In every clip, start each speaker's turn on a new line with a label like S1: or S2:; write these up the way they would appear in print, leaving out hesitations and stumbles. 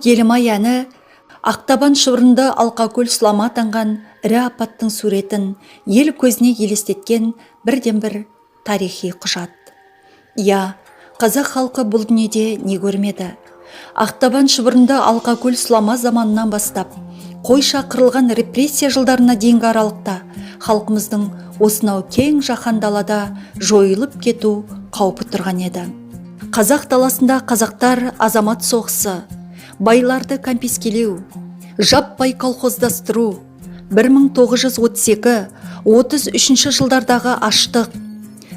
S1: Елімай әні Ақтабан шұбырынды Алқакөл сұлама атанған ірі апаттың суретін ел көзіне елестеткен бірден-бір тарихи құжат. Қазақ халқы бұл дүниеде не көрмеді? Ақтабан шұбырынды Алқакөл сұлама заманынан бастап, қойша қырылған репрессия жылдарына дейінгі аралықта халқымыздың осынау кең жаһан далада жойылып кету қаупі тұрған еді. Қазақ даласында қазақтар азамат соғысы, байларды конфискелеу, жаппай колхоздастыру, 1932-33 жылдардағы аштық,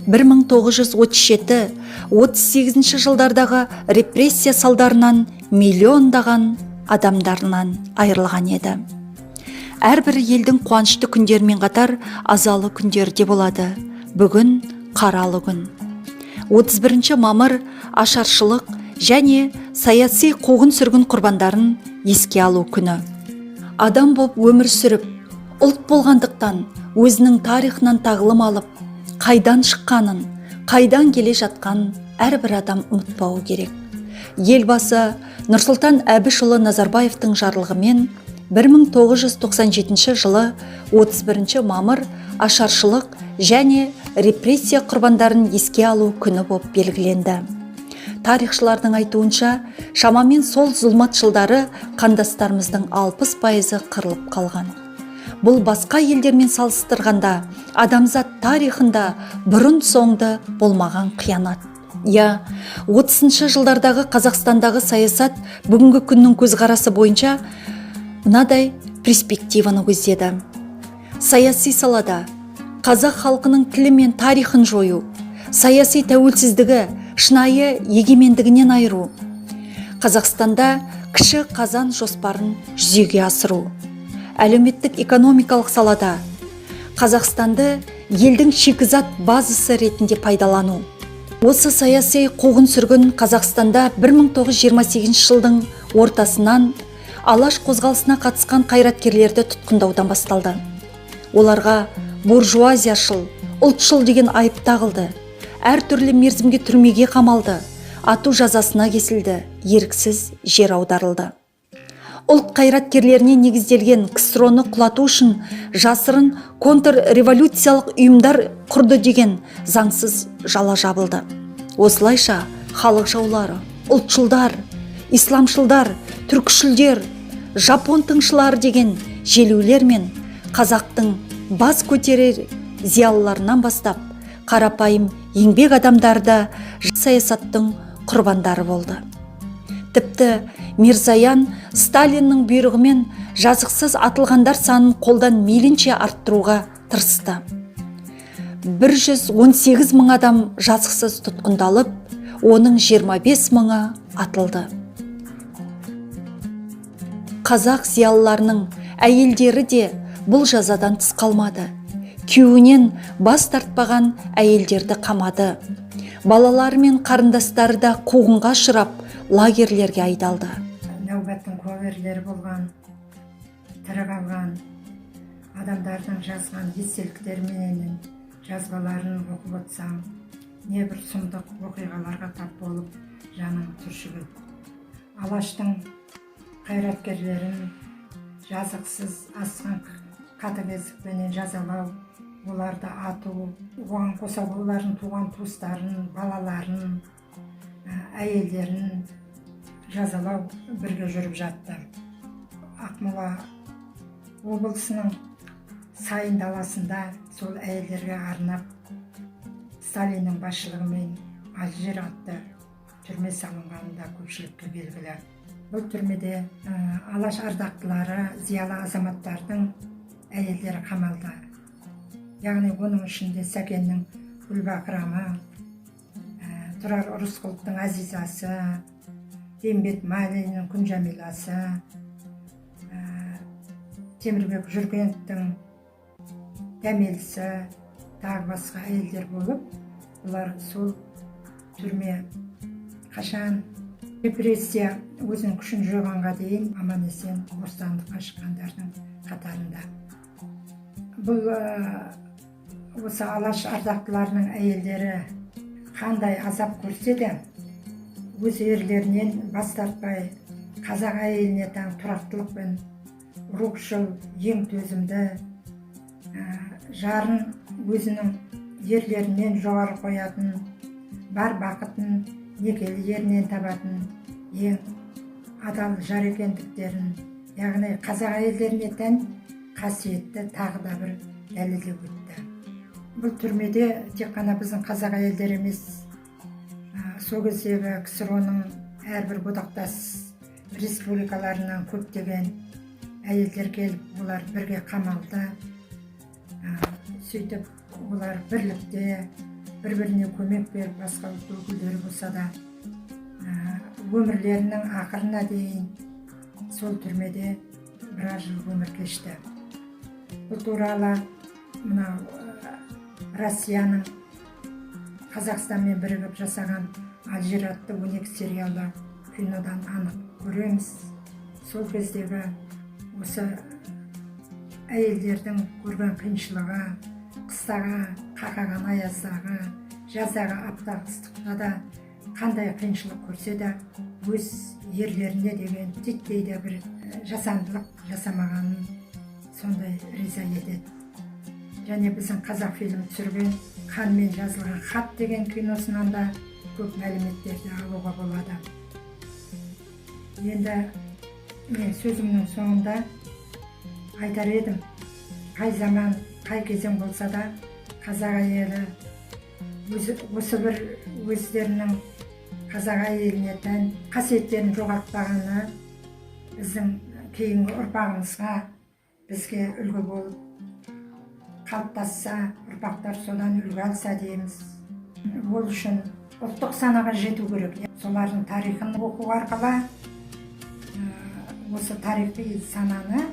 S1: 1937-38 жылдардағы репрессия салдарынан миллиондаған адамдарынан айырылған еді. Әрбір елдің қуанышты күндермен қатар азалы күндері де болады. Бүгін қаралы күн. 31 мамыр ашаршылық және саяси қуғын-сүргін құрбандарын еске алу күні. Адам боп өмір сүріп, ұлт болғандықтан өзінің тарихынан тағылым алып, қайдан шыққанын, қайдан келе жатқан әрбір адам ұмытпауы керек. Елбасы Нұрсұлтан Әбішұлы Назарбаевтың жарлығымен 1997 жылы 31 мамыр ашаршылық және репрессия құрбандарын еске алу күні боп белгіленді. Тарихшылардың айтуынша, шамамен сол зұлмат жылдары қандастарымыздың 60% қырылып қалған. Бұл басқа елдермен салыстырғанда адамзат тарихында бұрын соңды болмаған қиянат. 30 жылдардағы Қазақстандағы саясат бүгінгі күннің көзқарасы бойынша мынадай перспективаны көздеді. Саяси салада қазақ халқының тілі мен тарихын жою, саяси тәуелсіздігі, шынайы егемендігінен айыру, Қазақстанда кіші қазан жоспарын жүзеге асыру, әлеуметтік экономикалық салада Қазақстанды елдің шикізат базасы ретінде пайдалану. Осы саяси қуғын-сүргін Қазақстанда 1928 жылдың ортасынан алаш қозғалысына қатысқан қайраткерлерді тұтқындаудан басталды. Оларға буржуазияшыл, ұлтшыл деген айып тағылды. Әртүрлі мерзімге түрмеге қамалды, ату жазасына кесілді, еріксіз жер аударылды. Ұлт қайраткерлеріне негізделген КСРО-ны құлату үшін жасырын контрреволюциялық ұйымдар құрды деген заңсыз жала жабылды. Осылайша халық жаулары, ұлтшылдар, исламшылдар, түркішілдер, жапон тыңшылары деген желеулер мен қазақтың бас көтерер зиялыларынан бастап қарапайым еңбек адамдары да саясаттың құрбандары болды. Тіпті Мирзаян Сталиннің бұйрығымен жазықсыз атылғандар санын қолдан мейлінше арттыруға тырысты. 118 мың адам жазықсыз тұтқындалып, оның 25 мыңы атылды. Қазақ зиялыларының әйелдері де бұл жазадан тыс қалмады. Күйеуінен бас тартпаған әйелдерді қамады. Балалары мен қарындастары да қуғынға ұшырап, лагерлерге айдалды.
S2: Нәубеттің куәгерлері болған, тірі қалған адамдардың жазған естеліктерімен жазбаларын оқып отырсам, небір сұмдық оқиғаларға тап болып, жаның түршігіп. Алаштың қайраткерлерін жазықсыз асқан қатыгездікпенен жазалау, оларды ату, оған қоса олардың туған туыстарын, балаларын, әйелдерін жазалау бірге жүріп жатты. Ақмола облысының Сайын даласында сол әйелдерге арнап Сталиннің басшылығымен Алжир атты түрме салынғанында көпшілікке белгілі. Бұл түрмеде алаш ардақтылары, зиялы азаматтардың әйелдері қамалды. Яғни оның ішінде Сәкеннің Гүлбақырамы, Тұрар Рысқұловтың Азизасы, Бейімбет Майлиннің Күнжамиласы, Темірбек Жүргеновтің Дәмелісі, тағы басқа әйелдер болып, бұлар сол түрме қашан репрессия өзінің күшін жойғанға дейін аман-есен бостандыққа шыққандардың қатарында. Бұл осы алаш ардақтыларының әйелдері қандай азап көрсе де, өз ерлерінен бас тартпай, қазақ әйеліне тән тұрақтылық пен рухшыл, ең төзімді, жарын өзінің ерлерінен жоғары қоятын, бар бақытын некелі ерінен табатын ең адал жар екендіктерін, яғни қазақ әйелдеріне тән қасиетті тағы да бір дәлелдеп өтті. Бұл түрмеде тек қана біздің қазақ әйелдер емес, сол кездегі КСРО-ның әрбір одақтас республикаларынан көптеген әйелдер келіп, олар бірге қамалды. Сөйтіп, олар бірлікте, бір-біріне көмек беріп, басқа ұлт өкілдері болса да, өмірлерінің ақырына дейін сол түрмеде біраз жыл өмір кешті. Бұл туралы мынау Россияның Қазақстанмен бірігіп жасаған Алжир атты 12 сериалы кинодан анық көреміз. Сол кездегі осы әйелдердің көрген қиыншылығы, қыстағы қақаған аяздағы, жаздағы аптап ыстықта да қандай қиыншылық көрсе де, өз ерлеріне деген титтей де бір жасандылық жасамағанын сондай риза етеді. Және біздің қазақ фильм түсірген «Қанмен жазылған хат» деген киносынан да көп мәліметтерді алуға болады. Енді мен сөзімнің соңында айтар едім, қай заман, қай кезең болса да, қазақ әйелі осы бір өздерінің қазақ әйеліне тән қасиеттерін жоғалтпағаны біздің кейінгі ұрпағымызға, бізге үлгі болып қалыптасса, ұрпақтар содан үлгі алса дейміз. Ол үшін ұлттық санаға жету керек. Солардың тарихын оқу арқылы осы тарихи сананы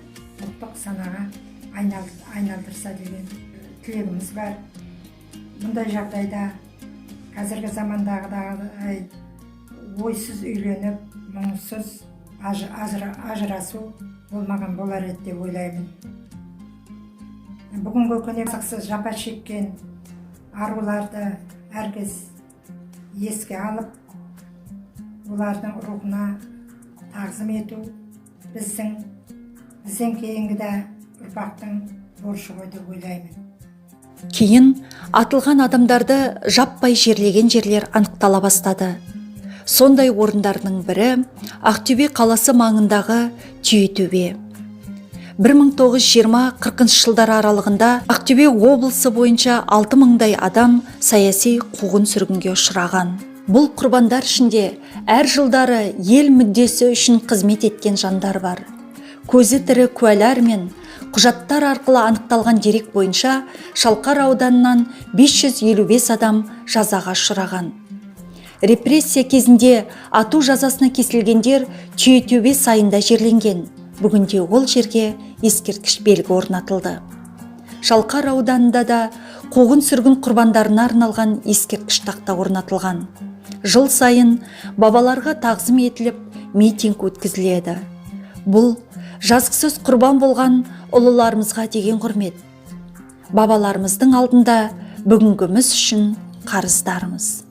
S2: ұлттық санаға айналдырса деген тілегіміз бар. Бұндай жағдайда қазіргі замандағыдай ойсыз үйленіп, мұңсыз ажырасу болмаған болар еді деп ойлаймын. Бүгінгі күні сақсыз жапа шеккен аруларды әркез еске алып, олардың рухына тағзым ету бізден кейінгі де ұрпақтың борышы ғой деп ойлаймын.
S1: Кейін атылған адамдарды жаппай жерлеген жерлер анықтала бастады. Сондай орындардың бірі Ақтөбе қаласы маңындағы Түйетөбе. 1920-40 жылдар аралығында Ақтөбе облысы бойынша 6000-дай адам саяси қуғын сүргінге ұшыраған. Бұл құрбандар ішінде әр жылдары ел мүддесі үшін қызмет еткен жандар бар. Көзі тірі куәлар мен құжаттар арқылы анықталған дерек бойынша Шалқар ауданынан 555 адам жазаға ұшыраған. Репрессия кезінде ату жазасына кесілгендер Түйетөбе сайында жерленген. Бүгінде ол жерге ескерткіш белгі орнатылды. Шалқар ауданында да қуғын сүргін құрбандарына арналған ескерткіш тақта орнатылған. Жыл сайын бабаларға тағзым етіліп, митинг өткізіледі. Бұл жазықсыз құрбан болған ұлыларымызға деген құрмет. Бабаларымыздың алдында бүгінгіміз үшін қарыздармыз.